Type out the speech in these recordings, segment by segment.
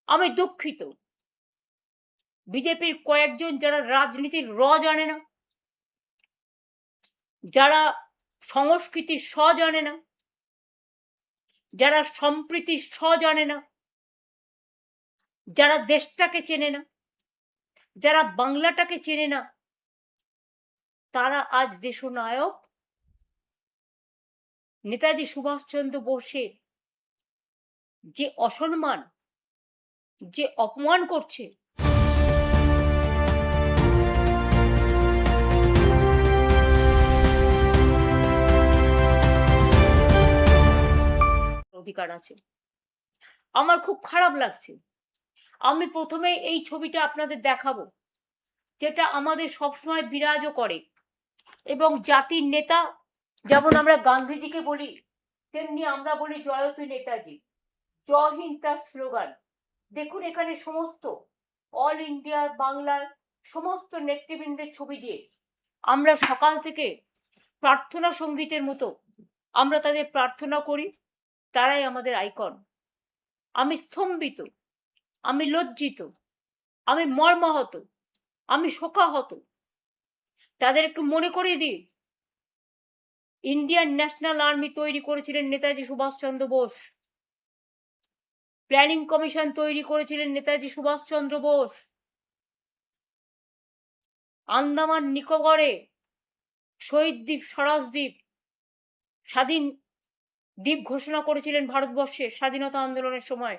আমি দুঃখিত, বিজেপির কয়েকজন যারা রাজনীতির জানে না, যারা সংস্কৃতির জানে না, যারা সম্প্রীতির জানে না, যারা দেশটাকে চেনে না, যারা বাংলাটাকে চেনে না, তারা আজ দেশনায়ক নেতাজি সুভাষচন্দ্র বোসের যে অসম্মান, যে অপমান করছে, অধিকার আছে। আমার খুব খারাপ লাগছে। আমি প্রথমে এই ছবিটা আপনাদের দেখাবো, যেটা আমাদের সবসময় বিরাজও করে, এবং জাতির নেতা যেমন আমরা গান্ধীজিকে বলি, তেমনি আমরা বলি জয়তু নেতাজি, জয় হিন্দ তার স্লোগান। দেখুন এখানে সমস্ত অল ইন্ডিয়ার বাংলার সমস্ত নেতৃবৃন্দের ছবি দিয়ে আমরা সকাল থেকে প্রার্থনা সঙ্গীতের মতো আমরা তাদের প্রার্থনা করি। তারাই আমাদের আইকন। আমি স্তম্ভিত, আমি লজ্জিত, আমি মর্মাহত, আমি শোকাহত। তাদের একটু মনে করিয়ে দিই, ইন্ডিয়ান ন্যাশনাল আর্মি তৈরি করেছিলেন নেতাজি সুভাষচন্দ্র বোস, প্ল্যানিং কমিশন তৈরি করেছিলেন নেতাজি সুভাষচন্দ্র বোস, আন্দামান নিকোবরে শহীদ দ্বীপ, স্বরাজদ্বীপ, স্বাধীন দ্বীপ ঘোষণা করেছিলেন ভারতবর্ষের স্বাধীনতা আন্দোলনের সময়,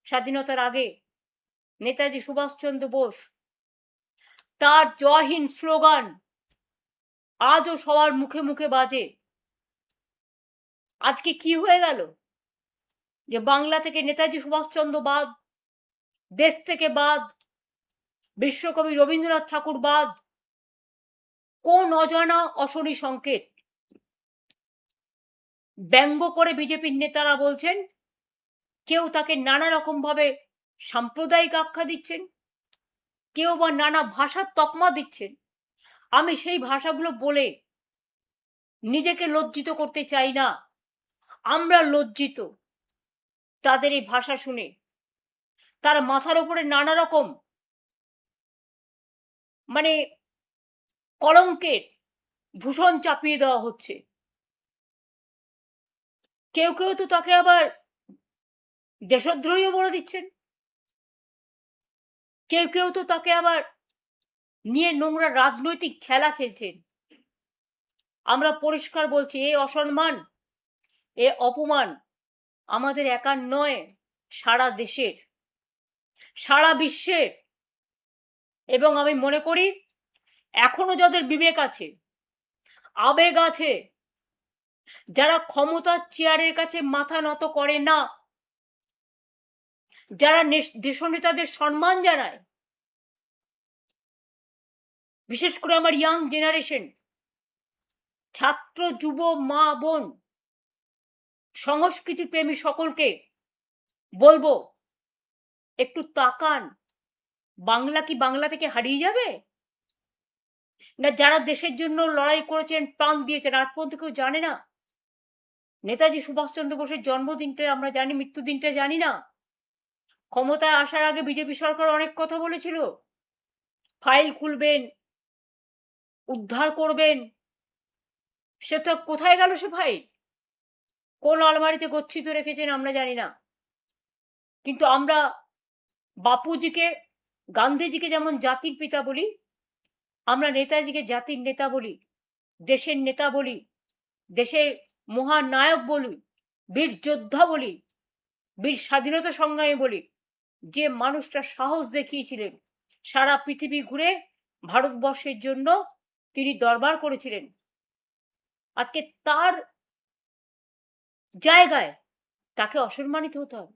স্বাধীনতার আগে নেতাজি সুভাষচন্দ্র বোস। তার জয় হিন্দ স্লোগান আজও সবার মুখে মুখে বাজে। আজকে কি হয়ে গেল যে বাংলা থেকে নেতাজি সুভাষচন্দ্র বাদ, দেশ থেকে বাদ, বিশ্বকবি রবীন্দ্রনাথ ঠাকুর বাদ। কোন অজানা অশনি সংকেত? ব্যঙ্গ করে বিজেপির নেতারা বলছেন, কেউ তাকে নানা রকম ভাবে সাম্প্রদায়িক আখ্যা দিচ্ছেন, কেউ বা নানা ভাষার তকমা দিচ্ছেন। আমি সেই ভাষাগুলো বলে নিজেকে লজ্জিত করতে চাই না। আমরা লজ্জিত তাদের এই ভাষা শুনে। তার মাথার উপরে নানা রকম কলঙ্কের ভূষণ চাপিয়ে দেওয়া হচ্ছে। কেউ কেউ তো তাকে আবার দেশদ্রোহীও বলে দিচ্ছেন, কেউ কেউ তো তাকে আবার নিয়ে নোংরা রাজনৈতিক খেলা খেলছেন। আমরা পরিষ্কার বলছি, এ অসম্মান, এ অপমান আমাদের একার নয়, সারা দেশের, সারা বিশ্বের। এবং আমি মনে করি এখনো যাদের বিবেক আছে, আবেগ আছে, যারা ক্ষমতার চেয়ারের কাছে মাথা নত করে না, যারা দেশনেতাদের সম্মান জানায়, বিশেষ করে আমার ইয়াং জেনারেশন, ছাত্র, যুব, মা, বোন, সংস্কৃতি প্রেমী সকলকে বলবো, একটু তাকান। বাংলা কি বাংলা থেকে হারিয়ে যাবে? না যারা দেশের জন্য লড়াই করেছেন, প্রাণ দিয়েছেন, আজ পর্যন্ত কেউ জানে না? নেতাজি সুভাষচন্দ্র বোসের জন্মদিনটা আমরা জানি, মৃত্যুদিনটা জানি না? ক্ষমতায় আসার আগে বিজেপি সরকার অনেক কথা বলেছিল, ফাইল খুলবেন, উদ্ধার করবেন। সে তো কোথায় গেল সে ফাইল? কোন আলমারিতে গচ্ছিত রেখেছেন আমরা জানি না। কিন্তু আমরা বাপুজিকে, গান্ধীজিকে যেমন জাতির পিতা বলি, আমরা নেতাজিকে জাতির নেতা বলি, দেশের নেতা বলি, দেশের মহানায়ক বলি, বীর যোদ্ধা বলি, বীর স্বাধীনতা সংগ্রামী বলি। যে মানুষটা সাহস দেখিয়েছিলেন, সারা পৃথিবী ঘুরে ভারতবর্ষের জন্য তিনি দরবার করেছিলেন, আজকে তার জায়গায় তাকে অসম্মানিত হতে হবে,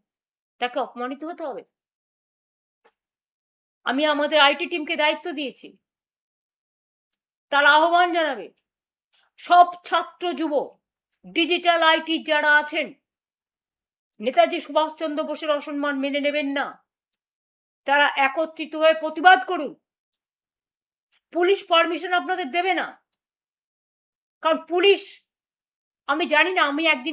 তাকে অপমানিত হতে হবে? আমি আমাদের আইটি টিমকে দায়িত্ব দিয়েছি, তার আহ্বান জানাবে সব ছাত্র, যুব, ডিজিটাল আইটি যারা আছেন, নেতাজি সুভাষচন্দ্র বোসের অসম্মান মেনে নেবেন না। তারা একত্রিত হয়ে প্রতিবাদ করুন। পুলিশ পারমিশন আপনাদের দেবে না, কারণ পুলিশ, আমি জানি না, আমি একদিন